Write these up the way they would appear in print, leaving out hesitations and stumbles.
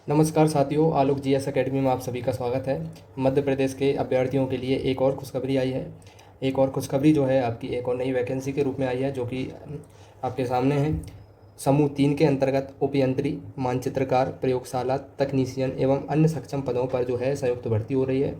नमस्कार साथियों, आलोक GS academy में आप सभी का स्वागत है। मध्य प्रदेश के अभ्यर्थियों के लिए एक और खुशखबरी आई है। एक और खुशखबरी जो है आपकी एक और नई वैकेंसी के रूप में आई है, जो कि आपके सामने है। समूह 3 के अंतर्गत उपयंत्री, मानचित्रकार, प्रयोगशाला तकनीशियन एवं अन्य सक्षम पदों पर जो है संयुक्त भर्ती हो रही है।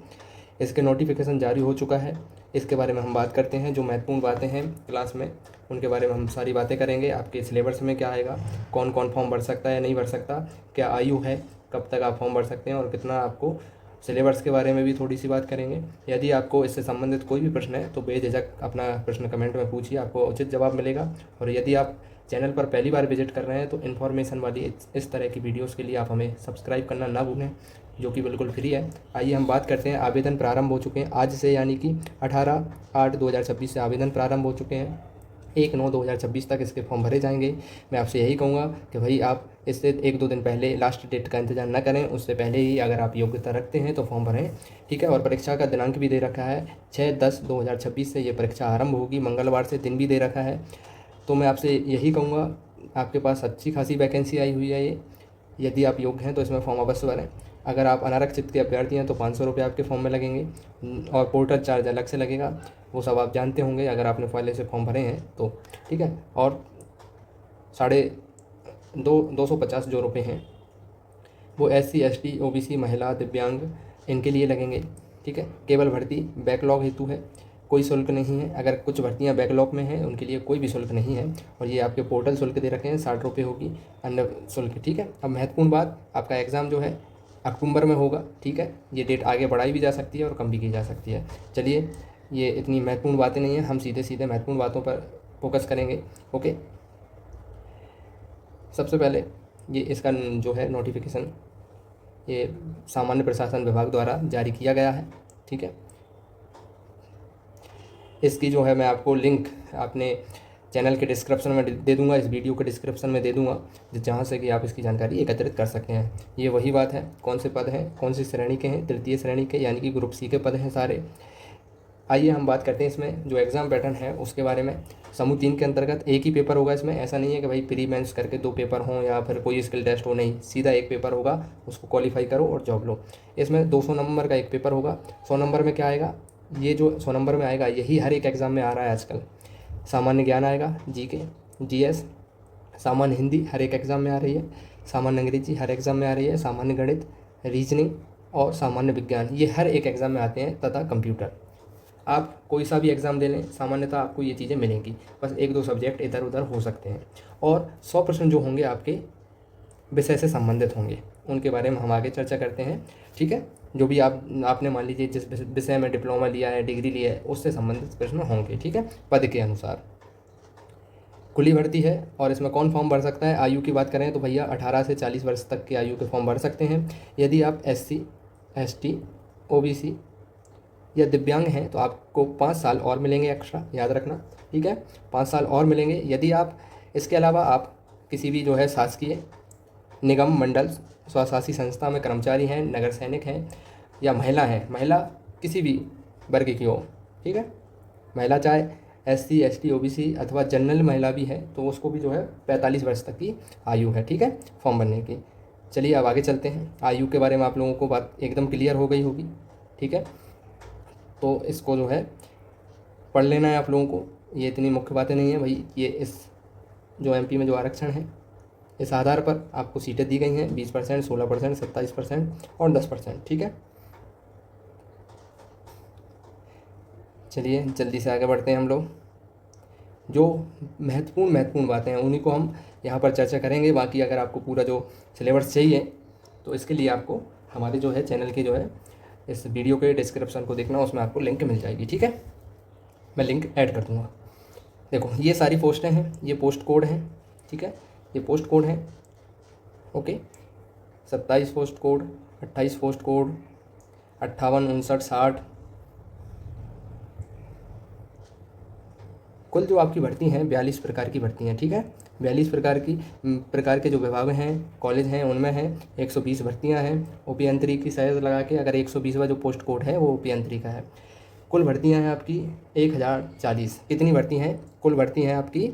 इसके नोटिफिकेशन जारी हो चुका है। इसके बारे में हम बात करते हैं। जो महत्वपूर्ण बातें हैं क्लास में, उनके बारे में हम सारी बातें करेंगे। आपके सिलेबस में क्या आएगा, कौन कौन फॉर्म भर सकता है, नहीं भर सकता, क्या आयु है, कब तक आप फॉर्म भर सकते हैं और कितना आपको, सिलेबस के बारे में भी थोड़ी सी बात करेंगे। यदि आपको इससे संबंधित कोई भी प्रश्न है तो बेझिझक अपना प्रश्न कमेंट में पूछिए, आपको उचित जवाब मिलेगा। और यदि आप चैनल पर पहली बार विजिट कर रहे हैं तो इन्फॉर्मेशन वाली इस तरह की वीडियोस के लिए आप हमें सब्सक्राइब करना ना भूलें, जो कि बिल्कुल फ्री है। आइए हम बात करते हैं। आवेदन प्रारंभ हो चुके हैं आज से, यानी कि 18/8/2026 से आवेदन प्रारंभ हो चुके हैं। 1/9/2026 तक इसके फॉर्म भरे जाएंगे। मैं आपसे यही कहूँगा कि भाई आप इससे 1-2 दिन पहले लास्ट डेट का इंतजार न करें, उससे पहले ही अगर आप योग्यता रखते हैं तो फॉर्म भरें, ठीक है। और परीक्षा का दिनांक भी दे रखा है, 6/10/2026 से ये परीक्षा आरंभ होगी, मंगलवार से दिन भी दे रखा है। तो मैं आपसे यही कहूँगा, आपके पास अच्छी खासी वैकेंसी आई हुई है ये। यदि आप योग्य हैं तो इसमें फॉर्म अवश्य भरें। अगर आप अनारक्षित के अभ्यर्थी हैं तो 500 रुपये आपके फॉर्म में लगेंगे और पोर्टल चार्ज अलग से लगेगा, वो सब आप जानते होंगे अगर आपने पहले से फॉर्म भरे हैं तो, ठीक है। और 250 जो रुपये हैं वो SC ST OBC महिला दिव्यांग इनके लिए लगेंगे, ठीक है। केवल भर्ती बैकलॉग हेतु है, कोई शुल्क नहीं है। अगर कुछ भर्तियां बैकलॉग में हैं उनके लिए कोई भी शुल्क नहीं है। और ये आपके पोर्टल शुल्क दे रखे हैं, 60 रुपये होगी अन्य शुल्क, ठीक है। अब महत्वपूर्ण बात, आपका एग्ज़ाम जो है अक्टूबर में होगा, ठीक है। ये डेट आगे बढ़ाई भी जा सकती है और कम भी की जा सकती है। चलिए, ये इतनी महत्वपूर्ण बातें नहीं हैं, हम सीधे सीधे महत्वपूर्ण बातों पर फोकस करेंगे, ओके। सबसे पहले ये इसका जो है नोटिफिकेशन ये सामान्य प्रशासन विभाग द्वारा जारी किया गया है, ठीक है। इसकी जो है मैं आपको लिंक अपने चैनल के डिस्क्रिप्शन में दे दूंगा, इस वीडियो के डिस्क्रिप्शन में दे दूंगा, जहाँ से कि आप इसकी जानकारी एकत्रित कर सकते हैं। ये वही बात है, कौन से पद हैं, कौन सी श्रेणी के हैं, तृतीय श्रेणी के, यानी कि ग्रुप C के पद हैं सारे। आइए हम बात करते हैं इसमें जो एग्ज़ाम पैटर्न है उसके बारे में। समूह 3 के अंतर्गत एक ही पेपर होगा इसमें, ऐसा नहीं है कि भाई प्री मेंस करके 2 पेपर हों या फिर कोई स्किल टेस्ट हो, नहीं, सीधा एक पेपर होगा, उसको क्वालिफाई करो और जॉब लो। इसमें 200 नंबर का एक पेपर होगा। 100 नंबर में क्या आएगा, ये जो 100 नंबर में आएगा यही हर एक एग्ज़ाम में आ रहा है आजकल। सामान्य ज्ञान आएगा, GK GS, सामान्य हिंदी हर एक एग्ज़ाम में आ रही है, सामान्य अंग्रेजी हर एग्ज़ाम में आ रही है, सामान्य गणित, रीजनिंग और सामान्य विज्ञान, ये हर एक एग्ज़ाम में आते हैं, तथा कंप्यूटर। आप कोई सा भी एग्ज़ाम दे लें, सामान्यतः आपको ये चीज़ें मिलेंगी, बस 1-2 सब्जेक्ट इधर उधर हो सकते हैं। और 100% जो होंगे आपके विषय से संबंधित होंगे, उनके बारे में हम आगे चर्चा करते हैं, ठीक है। जो भी आपने मान लीजिए जिस विषय में डिप्लोमा लिया है, डिग्री लिया है, उससे संबंधित प्रश्न होंगे, ठीक है, पद के अनुसार। खुली भर्ती है और इसमें कौन फॉर्म भर सकता है। आयु की बात करें तो भैया 18 से 40 वर्ष तक की आयु के फॉर्म भर सकते हैं। यदि आप SC ST OBC या दिव्यांग हैं तो आपको 5 साल और मिलेंगे एक्स्ट्रा, याद रखना, ठीक है, 5 साल और मिलेंगे। यदि आप इसके अलावा आप किसी भी जो है शासकीय निगम मंडल स्वशासी संस्था में कर्मचारी हैं, नगर सैनिक हैं या महिला हैं, महिला किसी भी वर्ग की हो, ठीक है, महिला चाहे SC ST OBC अथवा जनरल महिला भी है तो उसको भी जो है 45 वर्ष तक की आयु है, ठीक है, फॉर्म भरने की। चलिए अब आगे चलते हैं। आयु के बारे में आप लोगों को बात एकदम क्लियर हो गई होगी, ठीक है। तो इसको जो है पढ़ लेना है आप लोगों को, ये इतनी मुख्य बातें नहीं है भाई। ये इस जो MP में जो आरक्षण है, इस आधार पर आपको सीटें दी गई हैं, 20%, 16%, 27% और 10%, ठीक है। चलिए जल्दी से आगे बढ़ते हैं हम लोग। जो महत्वपूर्ण बातें हैं उन्हीं को हम यहाँ पर चर्चा करेंगे। बाकी अगर आपको पूरा जो सिलेबस चाहिए तो इसके लिए आपको हमारे जो है चैनल के जो है इस वीडियो के डिस्क्रिप्शन को देखना, उसमें आपको लिंक मिल जाएगी, ठीक है, मैं लिंक ऐड कर दूँगा। देखो ये सारी पोस्टें हैं, ये पोस्ट कोड हैं, ठीक है, ये पोस्ट कोड हैं, okay. 27 post code, 28 post code, 58, 59, 60, कुल जो आपकी भर्ती हैं 42 प्रकार की भर्ती हैं, ठीक है। 42 प्रकार के जो विभाग हैं, कॉलेज हैं, उनमें हैं 120 भर्तियां हैं। उपयंत्री की शायद लगा के अगर 120वां जो पोस्ट कोड है वो उपयंत्री का है। कुल भर्तियां हैं आपकी 1040। कितनी भर्ती हैं, कुल भर्ती हैं आपकी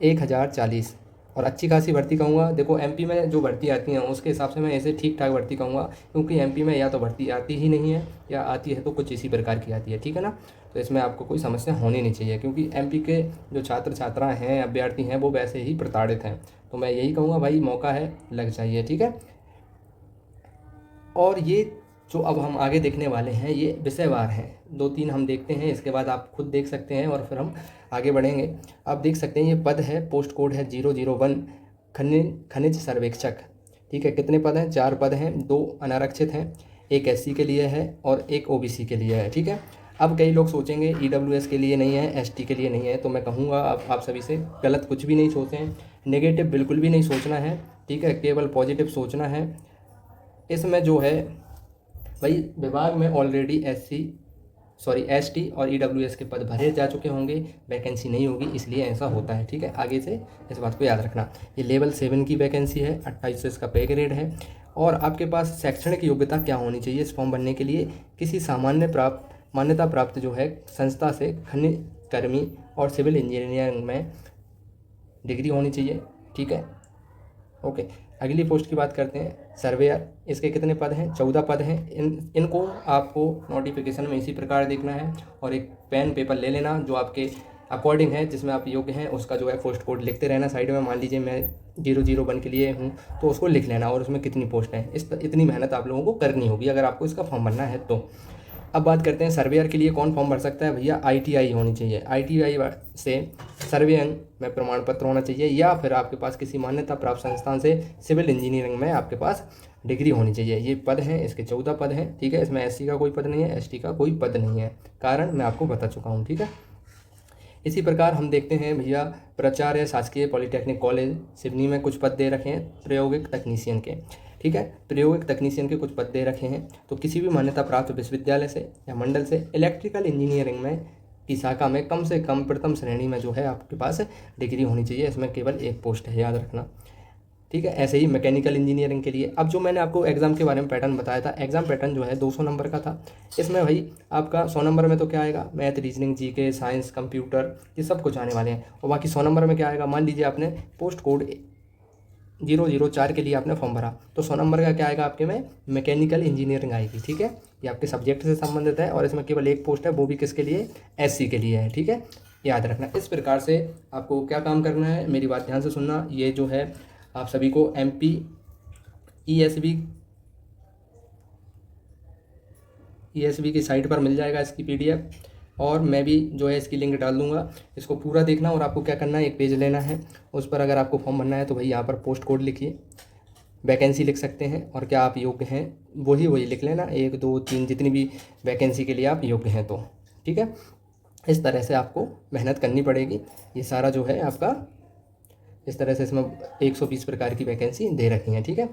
1040, और अच्छी खासी भर्ती कहूँगा, देखो एमपी में जो भर्ती आती हैं उसके हिसाब से मैं ऐसे ठीक ठाक भर्ती कहूँगा, क्योंकि एमपी में या तो भर्ती आती ही नहीं है या आती है तो कुछ इसी प्रकार की आती है, ठीक है ना। तो इसमें आपको कोई समस्या होनी नहीं चाहिए, क्योंकि एमपी के जो छात्र छात्राएँ हैं, अभ्यर्थी हैं, वो वैसे ही प्रताड़ित हैं। तो मैं यही कहूँगा भाई, मौका है, लग जाइए, ठीक है। और ये जो अब हम आगे देखने वाले हैं ये विषयवार हैं, 2-3 हम देखते हैं, इसके बाद आप खुद देख सकते हैं और फिर हम आगे बढ़ेंगे। आप देख सकते हैं ये पद है, पोस्ट कोड है 001, खनिज सर्वेक्षक, ठीक है। कितने पद हैं? 4 पद हैं, 2 अनारक्षित हैं, एक एससी के लिए है और एक ओबीसी के लिए है, ठीक है। अब कई लोग सोचेंगे ईडब्ल्यूएस के लिए नहीं है, एसटी के लिए नहीं है, तो मैं कहूँगा आप सभी से गलत कुछ भी नहीं सोचें, नेगेटिव बिल्कुल भी नहीं सोचना है, ठीक है, केवल पॉजिटिव सोचना है। इसमें जो है भाई विभाग में ऑलरेडी एसटी और ईडब्ल्यूएस के पद भरे जा चुके होंगे, वैकेंसी नहीं होगी, इसलिए ऐसा होता है, ठीक है। आगे से इस बात को याद रखना। ये लेवल 7 की वैकेंसी है, 2800 इसका पे ग्रेड है। और आपके पास शैक्षणिक योग्यता क्या होनी चाहिए इस फॉर्म भरने के लिए? किसी मान्यता प्राप्त जो है संस्था से खनिज कर्मी और सिविल इंजीनियरिंग में डिग्री होनी चाहिए, ठीक है, ओके। अगली पोस्ट की बात करते हैं, सर्वेयर। इसके कितने पद हैं? 14 पद हैं। इनको आपको नोटिफिकेशन में इसी प्रकार देखना है और एक पेन पेपर ले लेना जो आपके अकॉर्डिंग है, जिसमें आप योग्य हैं, उसका जो है पोस्ट कोड लिखते रहना साइड में। मान लीजिए मैं 001 के लिए हूँ तो उसको लिख लेना और उसमें कितनी पोस्ट हैं, इतनी मेहनत आप लोगों को करनी होगी अगर आपको इसका फॉर्म भरना है तो। अब बात करते हैं सर्वेयर के लिए कौन फॉर्म भर सकता है? भैया आईटीआई होनी चाहिए, आईटीआई से सर्वेयंग में प्रमाण पत्र होना चाहिए, या फिर आपके पास किसी मान्यता प्राप्त संस्थान से सिविल इंजीनियरिंग में आपके पास डिग्री होनी चाहिए। ये पद हैं, इसके 14 पद हैं, ठीक है। इसमें एससी का कोई पद नहीं है, एसटी का कोई पद नहीं है, कारण मैं आपको बता चुका हूँ, ठीक है। इसी प्रकार हम देखते हैं भैया, प्राचार्य शासकीय पॉलिटेक्निक कॉलेज सिवनी में कुछ पद दे रखे हैं प्रायोगिक तकनीशियन के, ठीक है। प्रायोगिक तकनीशियन के कुछ पद दे रखे हैं। तो किसी भी मान्यता प्राप्त विश्वविद्यालय से या मंडल से इलेक्ट्रिकल इंजीनियरिंग में की शाखा में कम से कम प्रथम श्रेणी में जो है आपके पास डिग्री होनी चाहिए। इसमें केवल एक पोस्ट है, याद रखना, ठीक है। ऐसे ही मैकेनिकल इंजीनियरिंग के लिए, अब जो मैंने आपको एग्जाम के बारे में पैटर्न बताया था, एग्जाम पैटर्न जो है 200 नंबर का था। इसमें भाई आपका 100 नंबर में तो क्या आएगा? Math, reasoning, GK, science, computer, ये सब कुछ आने वाले हैं। और बाकी 100 नंबर में क्या आएगा? मान लीजिए आपने पोस्ट कोड 004 के लिए आपने फॉर्म भरा, तो 100 नंबर का क्या आएगा आपके में? मैकेनिकल इंजीनियरिंग आएगी, ठीक है। ये आपके सब्जेक्ट से संबंधित है और इसमें केवल एक पोस्ट है, वो भी किसके लिए? एससी के लिए है, ठीक है, याद रखना। इस प्रकार से आपको क्या काम करना है, मेरी बात ध्यान से सुनना। ये जो है आप सभी को एमपी ईएसबी की साइट पर मिल जाएगा इसकी पीडीएफ, और मैं भी जो है इसकी लिंक डाल दूंगा। इसको पूरा देखना और आपको क्या करना है, एक पेज लेना है, उस पर अगर आपको फॉर्म भरना है तो भाई यहाँ पर पोस्ट कोड लिखिए, वैकेंसी लिख सकते हैं और क्या आप योग्य हैं वही लिख लेना, 1 2 3 जितनी भी वैकेंसी के लिए आप योग्य हैं तो, ठीक है। इस तरह से आपको मेहनत करनी पड़ेगी। ये सारा जो है आपका इस तरह से, इसमें 120 प्रकार की वैकेंसी दे रखी हैं, ठीक है।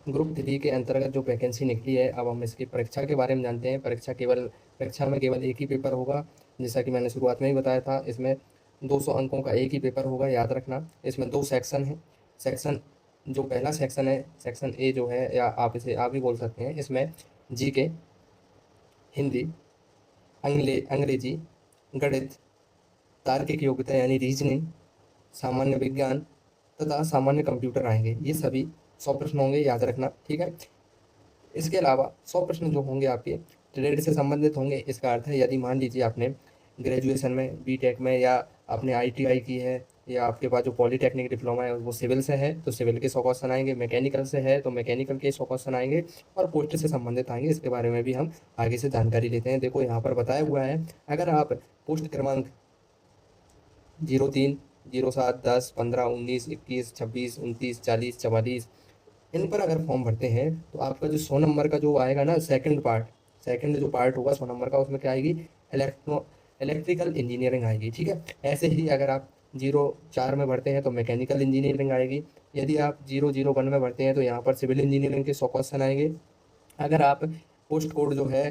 ग्रुप 3 के अंतर्गत जो वैकेंसी निकली है, अब हम इसकी परीक्षा के बारे में जानते हैं। परीक्षा में केवल एक ही पेपर होगा, जैसा कि मैंने शुरुआत में ही बताया था। इसमें 200 अंकों का एक ही पेपर होगा, याद रखना। इसमें 2 सेक्शन हैं। जो पहला सेक्शन है, सेक्शन ए जो है, या आप इसे आप भी बोल सकते हैं, इसमें जीके, हिंदी, अंग्रेजी, गणित, तार्किक योग्यता यानी रीजनिंग, सामान्य विज्ञान तथा सामान्य कंप्यूटर आएंगे। ये सभी 100 प्रश्न होंगे, याद रखना, ठीक है। इसके अलावा 100 प्रश्न जो होंगे आपके ट्रेड से संबंधित होंगे। इसका अर्थ है, यदि मान लीजिए आपने ग्रेजुएशन में, बीटेक में, या आपने आईटीआई की है, या आपके पास जो पॉलीटेक्निक डिप्लोमा है वो सिविल से है तो सिविल के 100 क्वेश्चन आएंगे, मैकेनिकल से है तो मैकेनिकल के 100 क्वेश्चन आएंगे, और पोस्ट से संबंधित आएंगे। इसके बारे में भी हम आगे से जानकारी लेते हैं। देखो यहाँ पर बताया हुआ है, अगर आप पोस्ट क्रमांक 03, 07, 10, 15, 19, 21, 26, 29, 40, 44 इन पर अगर फॉर्म भरते हैं तो आपका जो 100 नंबर का जो आएगा ना, सेकंड जो पार्ट होगा 100 नंबर का, उसमें क्या आएगी? इलेक्ट्रिकल इंजीनियरिंग आएगी, ठीक है। ऐसे ही अगर आप 04 में भरते हैं तो मैकेनिकल इंजीनियरिंग आएगी। यदि आप 001 में भरते हैं तो यहाँ पर सिविल इंजीनियरिंग के 100 क्वेश्चन आएंगे। अगर आप पोस्ट कोड जो है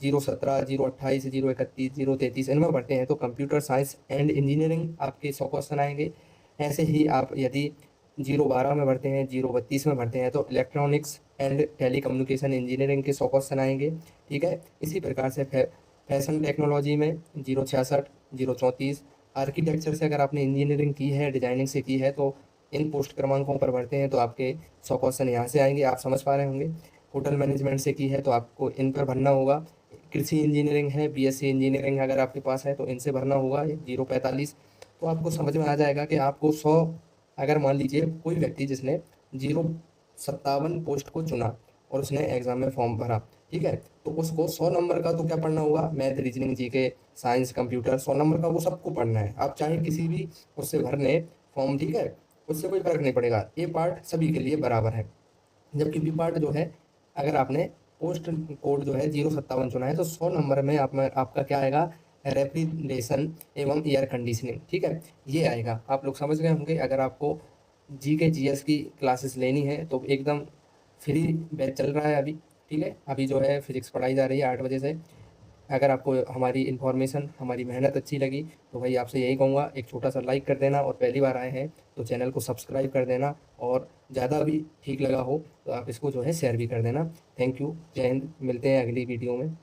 017, 028, 031, 033 इनमें भरते हैं तो कंप्यूटर साइंस एंड इंजीनियरिंग आपके 100 क्वेश्चन आएंगे। ऐसे ही आप यदि 012 में भरते हैं, 032 में भरते हैं तो इलेक्ट्रॉनिक्स एंड टेलीकम्युनिकेशन इंजीनियरिंग के 100 क्वेश्चन आएंगे, ठीक है। इसी प्रकार से फैशन टेक्नोलॉजी में 066, 034, आर्किटेक्चर से अगर आपने इंजीनियरिंग की है, डिजाइनिंग से की है तो इन पोस्ट क्रमांकों पर भरते हैं तो आपके 100 क्वेश्चन यहाँ से आएंगे, आप समझ पा रहे होंगे। होटल मैनेजमेंट से की है तो आपको इन पर भरना होगा। कृषि इंजीनियरिंग है, बीएससी इंजीनियरिंग अगर आपके पास है तो इनसे भरना होगा 045। तो आपको समझ में आ जाएगा कि आपको 100, अगर मान लीजिए कोई व्यक्ति जिसने 057 पोस्ट को चुना और उसने एग्जाम में फॉर्म भरा, ठीक है, तो उसको 100 नंबर का तो क्या पढ़ना होगा, math, reasoning, GK, science, computer, 100 number का वो सबको पढ़ना है। आप चाहे किसी भी उससे भरने फॉर्म, ठीक है, उससे कोई फर्क नहीं पड़ेगा, ये पार्ट सभी के लिए बराबर है। जबकि बी पार्ट जो है, अगर आपने पोस्ट कोड जो है 057 चुना है तो 100 नंबर में आपका क्या आएगा, रेफ्रिजरेशन एवं एयर कंडीशनिंग, ठीक है, ये आएगा। आप लोग समझ गए होंगे। अगर आपको जी के जीएस की क्लासेस लेनी है तो एकदम फ्री बैच चल रहा है अभी, ठीक है। अभी जो है फिजिक्स पढ़ाई जा रही है 8 बजे से। अगर आपको हमारी इन्फॉर्मेशन, हमारी मेहनत अच्छी लगी तो भाई आपसे यही कहूँगा, एक छोटा सा लाइक कर देना, और पहली बार आए हैं तो चैनल को सब्सक्राइब कर देना, और ज़्यादा भी ठीक लगा हो तो आप इसको जो है शेयर भी कर देना। थैंक यू, जय हिंद, मिलते हैं अगली वीडियो में।